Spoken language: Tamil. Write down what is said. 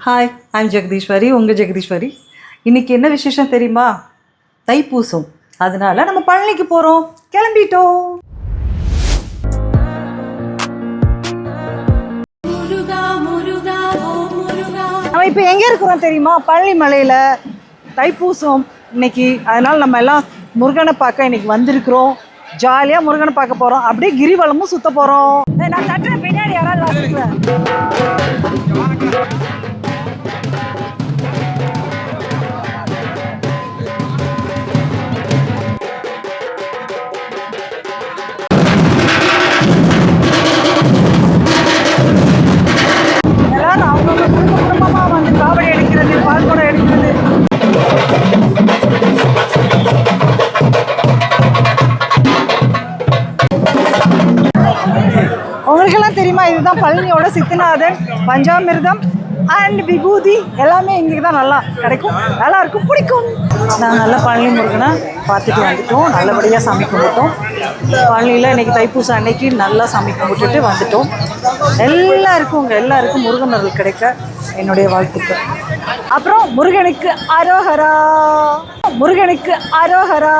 ஹாய், ஐம் ஜெகதீஸ்வரி, உங்கள் ஜெகதீஸ்வரி. இன்றைக்கி என்ன விசேஷம் தெரியுமா? தைப்பூசம். அதனால் நம்ம பழனிக்கு போகிறோம், கிளம்பிட்டோம். நம்ம இப்போ எங்கே இருக்கிறோம் தெரியுமா? பழனி மலையில் தைப்பூசம் இன்னைக்கு. அதனால் நம்ம எல்லாம் முருகனை பார்க்க இன்னைக்கு வந்திருக்கிறோம். ஜாலியாக முருகனை பார்க்க போகிறோம். அப்படியே கிரிவலமும் சுற்ற போகிறோம். நான் தட்டுற பின்னாடி யாராவது வாசிக்கிறேன். எல்லாரும் அவங்கவுங்க குடும்பமாக வந்து காவடி எடுக்கிறது, பால்குடம் எடுக்கிறது. உங்களுக்கெல்லாம் தெரியுமா, இதுதான் பழனியோட சித்தநாதன். பஞ்சாமிர்தம் அண்ட் விபூதி எல்லாமே இங்கே தான் நல்லா கிடைக்கும், நல்லா இருக்கும், பிடிக்கும். நாங்கள் நல்லா பழனி முருகனை பார்த்துட்டு வந்துட்டோம். நல்லபடியாக சாமி கும்பிட்டோம். பழனியில் இன்றைக்கி தைப்பூசம் அன்னைக்கு நல்லா சாமி கும்பிட்டுட்டு வந்துட்டோம். எல்லாருக்கும் முருகன் அருள் கிடைக்க என்னுடைய வாழ்த்துக்கள். அப்புறம் முருகனுக்கு அரோகரா, முருகனுக்கு அரோகரா.